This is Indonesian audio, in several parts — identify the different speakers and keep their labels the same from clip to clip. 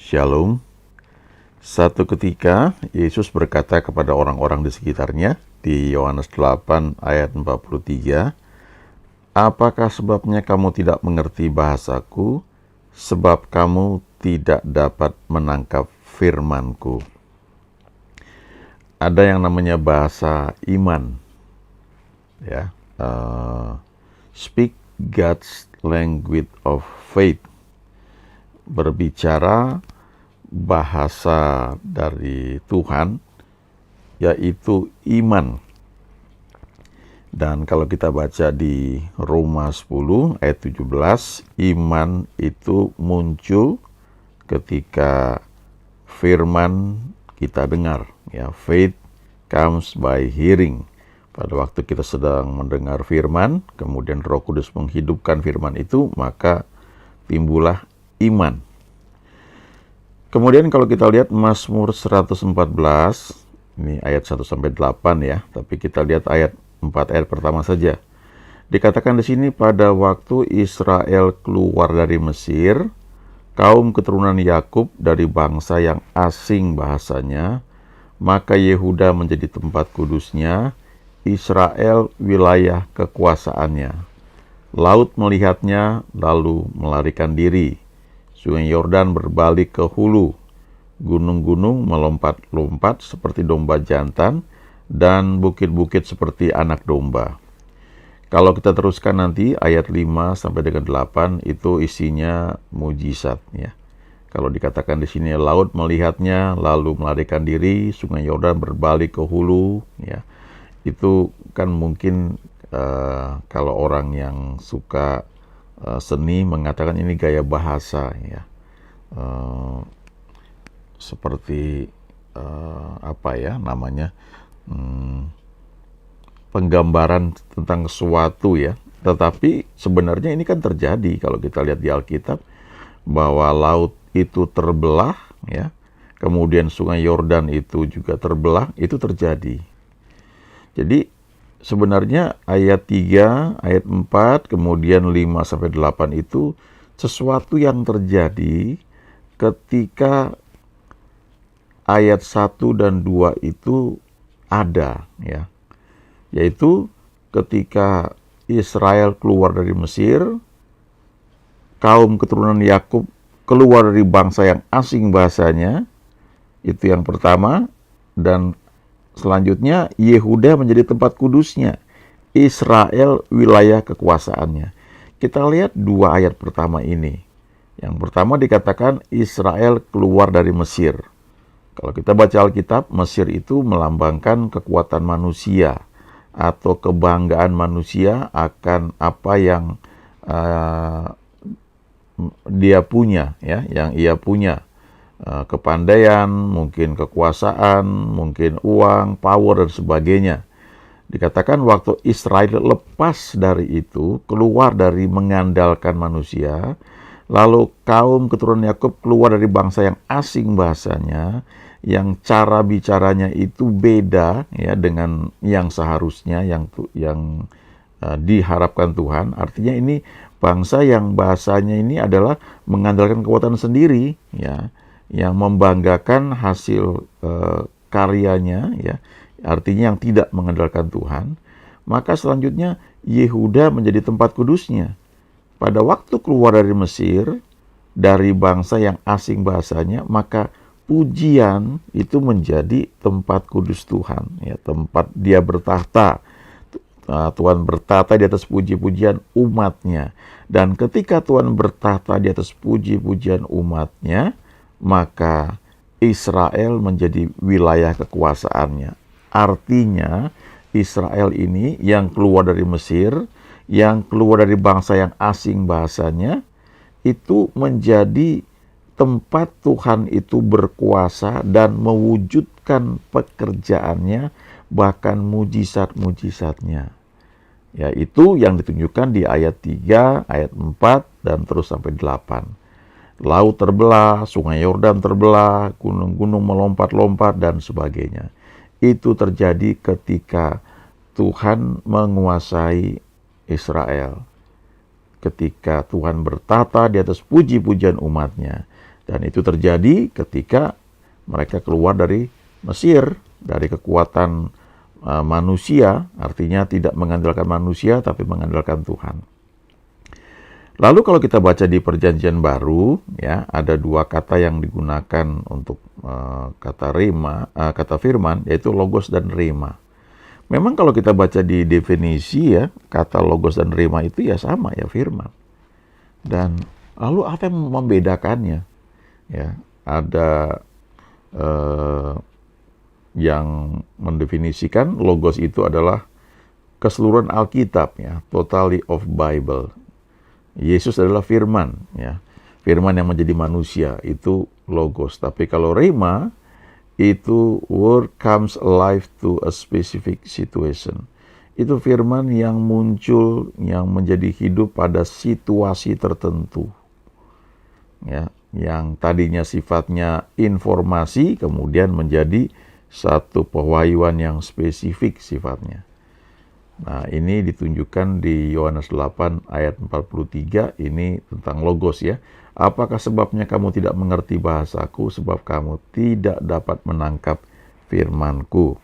Speaker 1: Shalom. Satu ketika Yesus berkata kepada orang-orang di sekitarnya di Yohanes 8 ayat 43, "Apakah sebabnya kamu tidak mengerti bahasaku? Sebab kamu tidak dapat menangkap firman-Ku." Ada yang namanya bahasa iman, ya. Speak God's language of faith. Berbicara bahasa dari Tuhan, yaitu iman. Dan kalau kita baca di Roma 10 ayat 17, iman itu muncul ketika firman kita dengar. Ya, faith comes by hearing. Pada waktu kita sedang mendengar firman, kemudian Roh Kudus menghidupkan firman itu, maka timbullah iman. Kemudian kalau kita lihat Mazmur 114, ini ayat 1-8 ya, tapi kita lihat ayat 4 ayat pertama saja. Dikatakan di sini, pada waktu Israel keluar dari Mesir, kaum keturunan Yakub dari bangsa yang asing bahasanya, maka Yehuda menjadi tempat kudusnya, Israel wilayah kekuasaannya. Laut melihatnya lalu melarikan diri. Sungai Yordan berbalik ke hulu, gunung-gunung melompat-lompat seperti domba jantan, dan bukit-bukit seperti anak domba. Kalau kita teruskan nanti, ayat 5 sampai dengan 8, itu isinya mujizat. Ya. Kalau dikatakan di sini, laut melihatnya, lalu melarikan diri, sungai Yordan berbalik ke hulu. Ya. Itu kan mungkin kalau orang yang suka seni mengatakan ini gaya bahasa, ya, seperti apa ya namanya, penggambaran tentang sesuatu ya. Tetapi sebenarnya ini kan terjadi kalau kita lihat di Alkitab, bahwa laut itu terbelah, ya, kemudian sungai Yordan itu juga terbelah, itu terjadi. Jadi sebenarnya ayat 3, ayat 4, kemudian 5-8 itu sesuatu yang terjadi ketika ayat 1 dan 2 itu ada, ya. Yaitu ketika Israel keluar dari Mesir, kaum keturunan Yakub keluar dari bangsa yang asing bahasanya, itu yang pertama, dan selanjutnya, Yehuda menjadi tempat kudusnya, Israel wilayah kekuasaannya. Kita lihat dua ayat pertama ini. Yang pertama dikatakan Israel keluar dari Mesir. Kalau kita baca Alkitab, Mesir itu melambangkan kekuatan manusia atau kebanggaan manusia akan apa yang dia punya, ya, yang ia punya. Kepandaian, mungkin kekuasaan, mungkin uang, power, dan sebagainya. Dikatakan waktu Israel lepas dari itu, keluar dari mengandalkan manusia, lalu kaum keturunan Yakub keluar dari bangsa yang asing bahasanya, yang cara bicaranya itu beda, ya, dengan yang seharusnya, yang diharapkan Tuhan. Artinya ini bangsa yang bahasanya ini adalah mengandalkan kekuatan sendiri, ya, yang membanggakan hasil karyanya, ya, artinya yang tidak mengandalkan Tuhan. Maka selanjutnya Yehuda menjadi tempat kudusnya. Pada waktu keluar dari Mesir, dari bangsa yang asing bahasanya, maka pujian itu menjadi tempat kudus Tuhan, ya, tempat dia bertahta. Tuhan bertahta di atas puji-pujian umatnya. Dan ketika Tuhan bertahta di atas puji-pujian umatnya, maka Israel menjadi wilayah kekuasaannya. Artinya Israel ini yang keluar dari Mesir, yang keluar dari bangsa yang asing bahasanya, itu menjadi tempat Tuhan itu berkuasa dan mewujudkan pekerjaannya, bahkan mujizat-mujizatnya. Yaitu yang ditunjukkan di ayat 3, ayat 4, dan terus sampai 8. Laut terbelah, sungai Yordan terbelah, gunung-gunung melompat-lompat, dan sebagainya. Itu terjadi ketika Tuhan menguasai Israel. Ketika Tuhan bertata di atas puji-pujian umatnya. Dan itu terjadi ketika mereka keluar dari Mesir, dari kekuatan manusia, artinya tidak mengandalkan manusia tapi mengandalkan Tuhan. Lalu kalau kita baca di Perjanjian Baru, ya, ada dua kata yang digunakan untuk kata firman, yaitu logos dan rema. Memang kalau kita baca di definisi, ya, kata logos dan rema itu ya sama, ya, firman. Dan lalu apa yang membedakannya? Ya, ada yang mendefinisikan logos itu adalah keseluruhan Alkitab, ya, totality of Bible. Yesus adalah firman, ya. Firman yang menjadi manusia, itu logos. Tapi kalau rema, itu word comes alive to a specific situation. Itu firman yang muncul, yang menjadi hidup pada situasi tertentu. Ya, yang tadinya sifatnya informasi, kemudian menjadi satu pewahyuan yang spesifik sifatnya. Nah, ini ditunjukkan di Yohanes 8 ayat 43, ini tentang logos, ya. Apakah sebabnya kamu tidak mengerti bahasaku? Sebab kamu tidak dapat menangkap firmanku.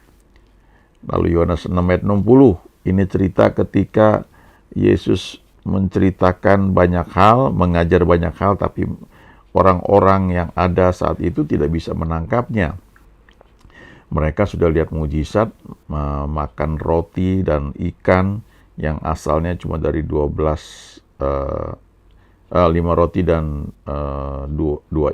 Speaker 1: Lalu Yohanes 6 ayat 60, ini cerita ketika Yesus menceritakan banyak hal, mengajar banyak hal, tapi orang-orang yang ada saat itu tidak bisa menangkapnya. Mereka sudah lihat mujizat, makan roti dan ikan yang asalnya cuma dari 5 roti dan 2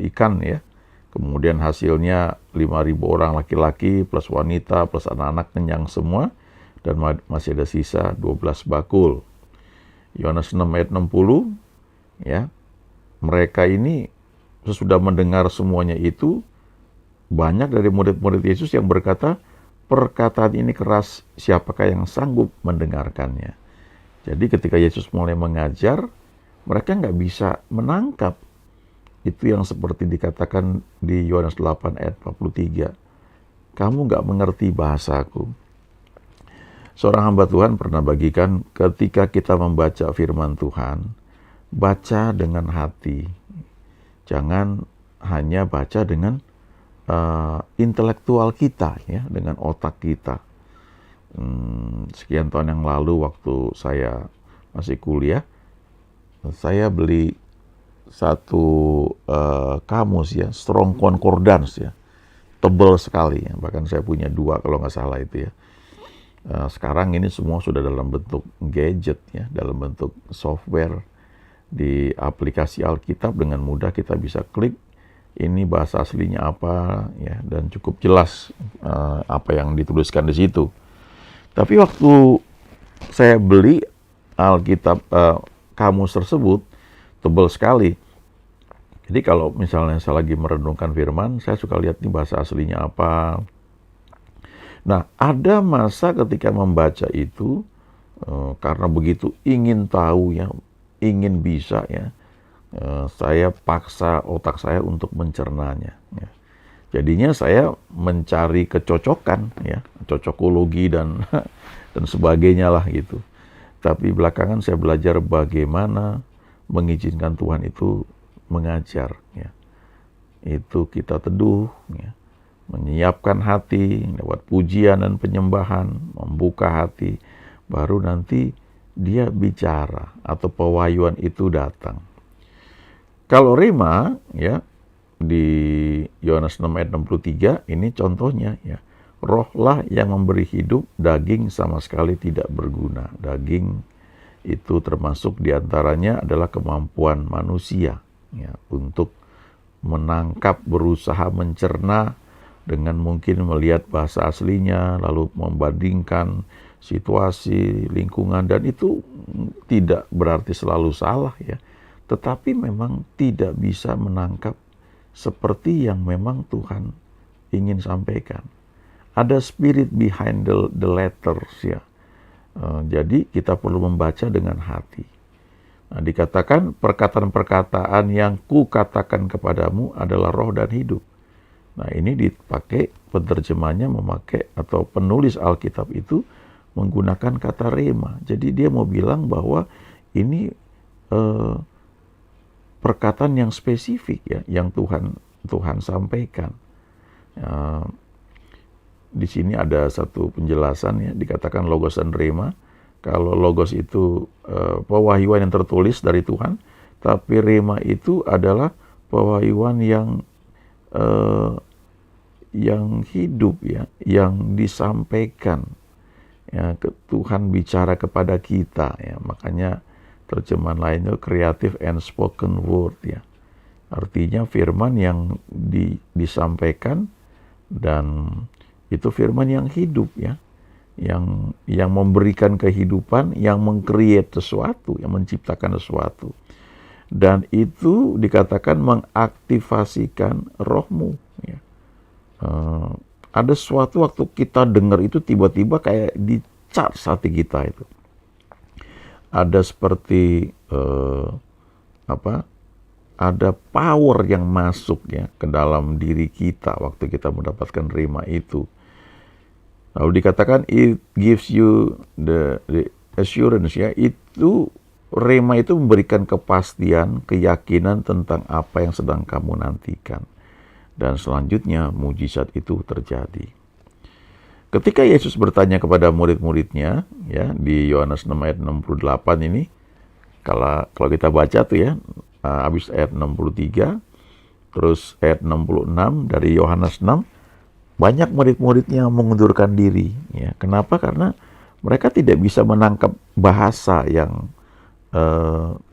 Speaker 1: ikan, ya. Kemudian hasilnya 5.000 orang laki-laki plus wanita plus anak-anak kenyang semua, dan masih ada sisa 12 bakul. Yohanes 6 ayat 60, ya. Mereka ini sesudah mendengar semuanya itu, banyak dari murid-murid Yesus yang berkata, perkataan ini keras, siapakah yang sanggup mendengarkannya? Jadi ketika Yesus mulai mengajar, mereka nggak bisa menangkap. Itu yang seperti dikatakan di Yohanes 8 ayat 43. Kamu nggak mengerti bahasaku. Seorang hamba Tuhan pernah bagikan, ketika kita membaca firman Tuhan, baca dengan hati. Jangan hanya baca dengan intelektual kita, ya, dengan otak kita. Sekian tahun yang lalu waktu saya masih kuliah, saya beli satu kamus, ya, Strong Concordance, ya, tebal sekali, ya. Bahkan saya punya 2 kalau nggak salah itu, ya. Sekarang ini semua sudah dalam bentuk gadget, ya, dalam bentuk software. Di aplikasi Alkitab dengan mudah kita bisa klik ini bahasa aslinya apa, ya, dan cukup jelas apa yang dituliskan di situ. Tapi waktu saya beli Alkitab kamus tersebut, tebal sekali. Jadi kalau misalnya saya lagi merenungkan firman, saya suka lihat nih bahasa aslinya apa. Nah, ada masa ketika membaca itu, karena begitu ingin tahu, ya, ingin bisa, ya, saya paksa otak saya untuk mencernanya, ya. Jadinya saya mencari kecocokan, ya, cocokologi dan dan sebagainya lah gitu. Tapi belakangan saya belajar bagaimana mengizinkan Tuhan itu mengajar, ya. Itu kita teduh, ya, menyiapkan hati lewat pujian dan penyembahan, membuka hati, baru nanti dia bicara atau pewahyuan itu datang. Kalau rema, ya, di Yohanes 6 ayat 63, ini contohnya, ya. Rohlah yang memberi hidup, daging sama sekali tidak berguna. Daging itu termasuk diantaranya adalah kemampuan manusia, ya, untuk menangkap, berusaha mencerna dengan mungkin melihat bahasa aslinya, lalu membandingkan situasi, lingkungan, dan itu tidak berarti selalu salah, ya. Tetapi memang tidak bisa menangkap seperti yang memang Tuhan ingin sampaikan. Ada spirit behind the letters, ya. Jadi kita perlu membaca dengan hati. Nah, dikatakan perkataan-perkataan yang kukatakan kepadamu adalah roh dan hidup. Nah, ini dipakai, penerjemahnya memakai atau penulis Alkitab itu menggunakan kata rema. Jadi dia mau bilang bahwa ini perkataan yang spesifik ya, yang Tuhan sampaikan. Di sini ada satu penjelasan ya, dikatakan logos dan rema. Kalau logos itu pewahyuan yang tertulis dari Tuhan, tapi rema itu adalah pewahyuan yang hidup ya, yang disampaikan ya, Tuhan bicara kepada kita ya. Makanya terjemahan lainnya creative and spoken word ya. Artinya firman yang disampaikan, dan itu firman yang hidup ya, yang memberikan kehidupan, yang meng-create sesuatu, yang menciptakan sesuatu. Dan itu dikatakan mengaktifasikan rohmu ya. Ada sesuatu waktu kita dengar itu tiba-tiba kayak di-charge hati kita itu. Ada seperti ada power yang masuk ya ke dalam diri kita waktu kita mendapatkan rema itu. Lalu dikatakan it gives you the assurance ya, itu rema itu memberikan kepastian, keyakinan tentang apa yang sedang kamu nantikan. Dan selanjutnya mujizat itu terjadi. Ketika Yesus bertanya kepada murid-muridnya ya di Yohanes 6 ayat 68 ini, kalau kita baca tuh ya, habis ayat 63, terus ayat 66 dari Yohanes 6, banyak murid-muridnya mengundurkan diri. Ya, kenapa? Karena mereka tidak bisa menangkap bahasa yang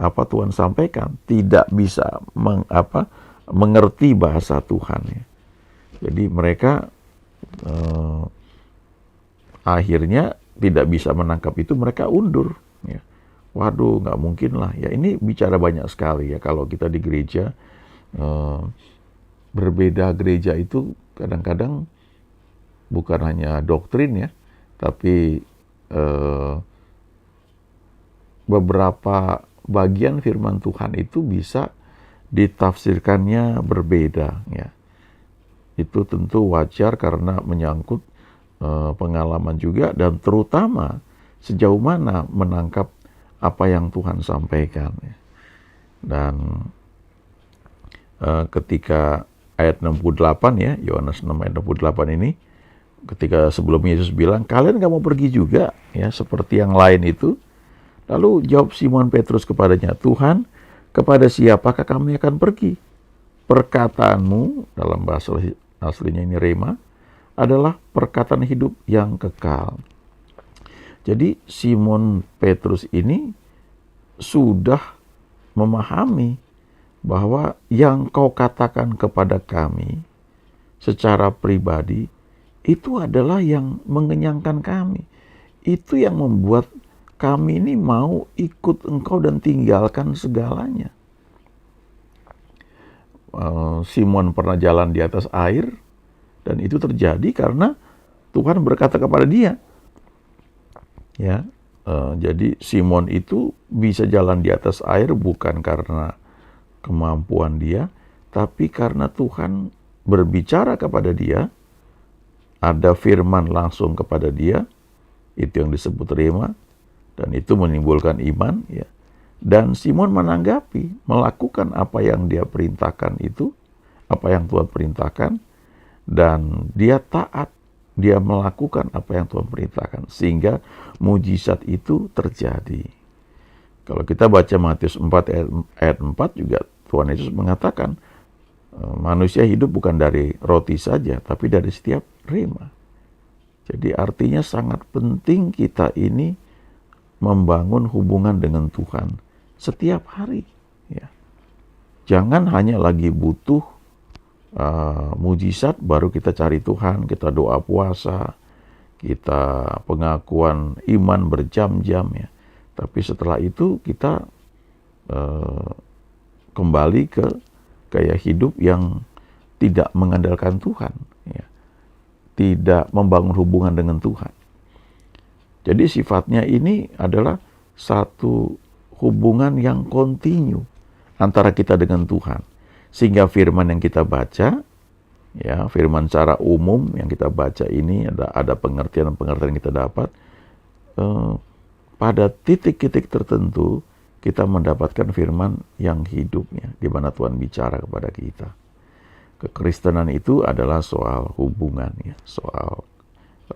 Speaker 1: Tuhan sampaikan, tidak bisa mengerti bahasa Tuhan. Ya. Jadi mereka akhirnya tidak bisa menangkap itu, mereka undur. Ya. Waduh, nggak mungkin lah. Ya, ini bicara banyak sekali ya kalau kita di gereja. Berbeda gereja itu kadang-kadang bukan hanya doktrin ya, tapi beberapa bagian firman Tuhan itu bisa ditafsirkannya berbeda ya. Itu tentu wajar karena menyangkut pengalaman juga, dan terutama sejauh mana menangkap apa yang Tuhan sampaikan ya. Dan ketika ayat 68 ya, Yohanes 6 ayat 68 ini, ketika sebelum Yesus bilang, kalian gak mau pergi juga ya seperti yang lain itu? Lalu jawab Simon Petrus kepadanya, Tuhan, kepada siapakah kami akan pergi? Perkataanmu, dalam bahasa aslinya ini rema, adalah perkataan hidup yang kekal. Jadi Simon Petrus ini sudah memahami bahwa yang kau katakan kepada kami secara pribadi itu adalah yang mengenyangkan kami. Itu yang membuat kami ini mau ikut engkau dan tinggalkan segalanya. Simon pernah jalan di atas air, dan itu terjadi karena Tuhan berkata kepada dia. Ya, jadi Simon itu bisa jalan di atas air bukan karena kemampuan dia, tapi karena Tuhan berbicara kepada dia, ada firman langsung kepada dia, itu yang disebut rema, dan itu menimbulkan iman. Ya. Dan Simon menanggapi, melakukan apa yang dia perintahkan itu, apa yang Tuhan perintahkan, dan dia taat, dia melakukan apa yang Tuhan perintahkan, sehingga mujizat itu terjadi. Kalau kita baca Matius 4 ayat 4 juga Tuhan Yesus mengatakan, manusia hidup bukan dari roti saja, tapi dari setiap rema. Jadi artinya sangat penting kita ini membangun hubungan dengan Tuhan setiap hari. Ya. Jangan hanya lagi butuh mujizat baru kita cari Tuhan, kita doa puasa, kita pengakuan iman berjam-jam ya. Tapi setelah itu kita kembali ke gaya hidup yang tidak mengandalkan Tuhan, ya. Tidak membangun hubungan dengan Tuhan. Jadi sifatnya ini adalah satu hubungan yang kontinu antara kita dengan Tuhan. Sehingga firman yang kita baca, ya, firman secara umum yang kita baca ini ada pengertian yang kita dapat. Pada titik-titik tertentu kita mendapatkan firman yang hidupnya, di mana Tuhan bicara kepada kita. Kekristenan itu adalah soal hubungan, ya, soal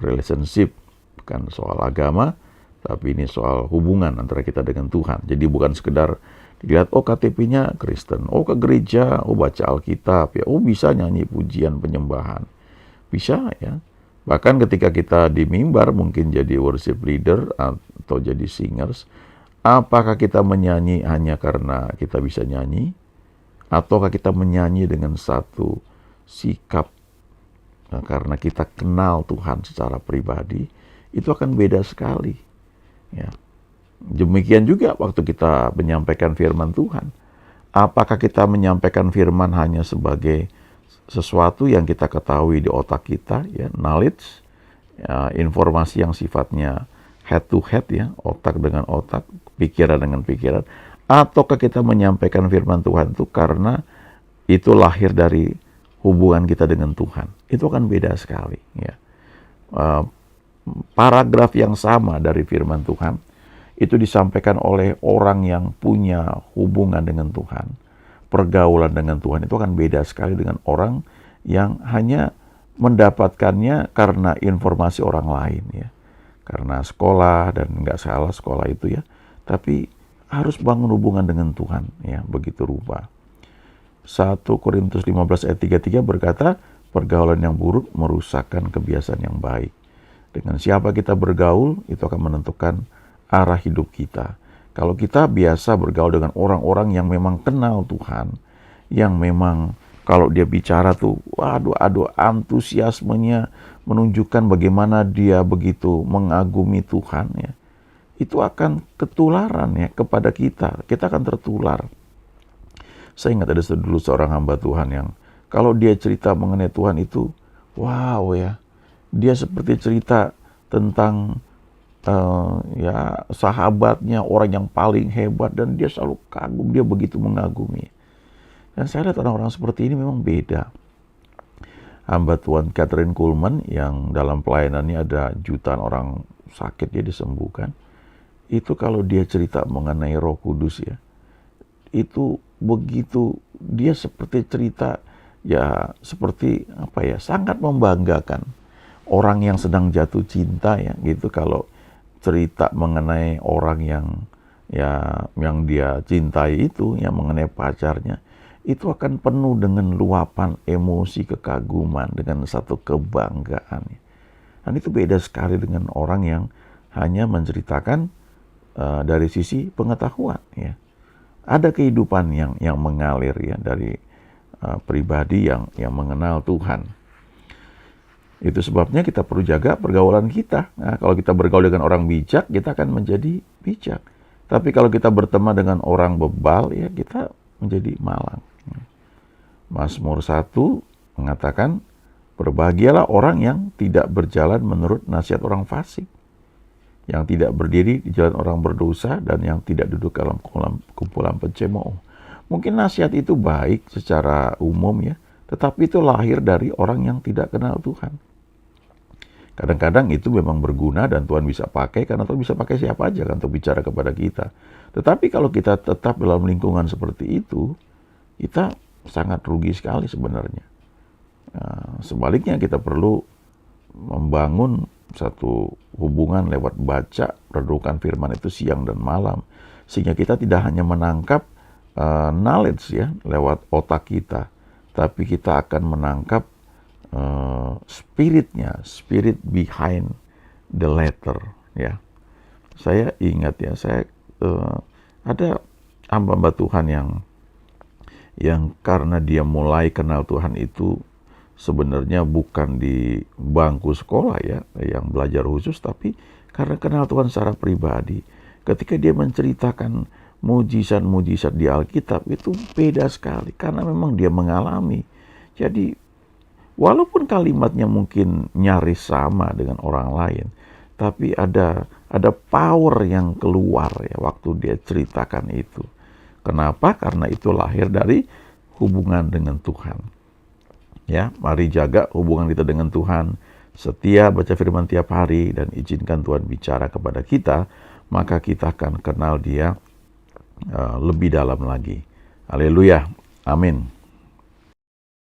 Speaker 1: relationship, bukan soal agama, tapi ini soal hubungan antara kita dengan Tuhan. Jadi bukan sekedar dilihat, oh KTP-nya Kristen, oh ke gereja, oh baca Alkitab, ya, oh bisa nyanyi pujian penyembahan, bisa ya. Bahkan ketika kita di mimbar mungkin jadi worship leader atau jadi singers, apakah kita menyanyi hanya karena kita bisa nyanyi, ataukah kita menyanyi dengan satu sikap karena kita kenal Tuhan secara pribadi, itu akan beda sekali. Ya. Demikian juga waktu kita menyampaikan firman Tuhan. Apakah kita menyampaikan firman hanya sebagai sesuatu yang kita ketahui di otak kita, ya, knowledge, ya, informasi yang sifatnya head to head, ya, otak dengan otak, pikiran dengan pikiran, ataukah kita menyampaikan firman Tuhan itu karena itu lahir dari hubungan kita dengan Tuhan? Itu akan beda sekali, ya. Paragraf yang sama dari firman Tuhan itu disampaikan oleh orang yang punya hubungan dengan Tuhan, pergaulan dengan Tuhan, itu akan beda sekali dengan orang yang hanya mendapatkannya karena informasi orang lain, ya, karena sekolah, dan nggak salah sekolah itu, ya, tapi harus bangun hubungan dengan Tuhan, ya, begitu rupa. 1 Korintus 15 ayat 33 berkata, pergaulan yang buruk merusakkan kebiasaan yang baik. Dengan siapa kita bergaul, itu akan menentukan arah hidup kita. Kalau kita biasa bergaul dengan orang-orang yang memang kenal Tuhan, yang memang kalau dia bicara tuh, waduh, antusiasmenya menunjukkan bagaimana dia begitu mengagumi Tuhan, ya, itu akan ketularan, ya, kepada kita. Kita akan tertular. Saya ingat ada dulu seorang hamba Tuhan yang kalau dia cerita mengenai Tuhan itu, wow, ya, dia seperti cerita tentang ya sahabatnya, orang yang paling hebat, dan dia selalu kagum, dia begitu mengagumi. Dan saya lihat orang-orang seperti ini memang beda. Hamba Tuhan Catherine Kuhlman yang dalam pelayanannya ada jutaan orang sakit dia disembuhkan. Itu kalau dia cerita mengenai Roh Kudus, ya, itu begitu dia seperti cerita, ya, seperti apa ya, sangat membanggakan. Orang yang sedang jatuh cinta, ya, gitu, kalau cerita mengenai orang yang, ya, yang dia cintai itu, yang mengenai pacarnya, itu akan penuh dengan luapan emosi kekaguman, dengan satu kebanggaan. Dan itu beda sekali dengan orang yang hanya menceritakan dari sisi pengetahuan, ya. Ada kehidupan yang mengalir, ya, dari pribadi yang mengenal Tuhan. Itu sebabnya kita perlu jaga pergaulan kita. Nah, kalau kita bergaul dengan orang bijak, kita akan menjadi bijak. Tapi kalau kita berteman dengan orang bebal, ya, kita menjadi malang. Mazmur 1 mengatakan, berbahagialah orang yang tidak berjalan menurut nasihat orang fasik, yang tidak berdiri di jalan orang berdosa, dan yang tidak duduk dalam kumpulan pencemooh. Mungkin nasihat itu baik secara umum, ya, tetapi itu lahir dari orang yang tidak kenal Tuhan. Kadang-kadang itu memang berguna dan Tuhan bisa pakai, karena Tuhan bisa pakai siapa aja kan untuk bicara kepada kita. Tetapi kalau kita tetap dalam lingkungan seperti itu, kita sangat rugi sekali sebenarnya. Nah, sebaliknya kita perlu membangun satu hubungan lewat baca, renungkan firman itu siang dan malam, sehingga kita tidak hanya menangkap knowledge, ya, lewat otak kita, tapi kita akan menangkap spiritnya, spirit behind the letter, ya. Saya ingat, ya, saya ada hamba Tuhan yang karena dia mulai kenal Tuhan itu sebenarnya bukan di bangku sekolah, ya, yang belajar khusus, tapi karena kenal Tuhan secara pribadi. Ketika dia menceritakan mujizat-mujizat di Alkitab, itu beda sekali karena memang dia mengalami. Jadi walaupun kalimatnya mungkin nyaris sama dengan orang lain, tapi ada power yang keluar, ya, waktu dia ceritakan itu. Kenapa? Karena itu lahir dari hubungan dengan Tuhan. Ya, mari jaga hubungan kita dengan Tuhan. Setia baca firman tiap hari dan izinkan Tuhan bicara kepada kita, maka kita akan kenal Dia lebih dalam lagi. Haleluya. Amin.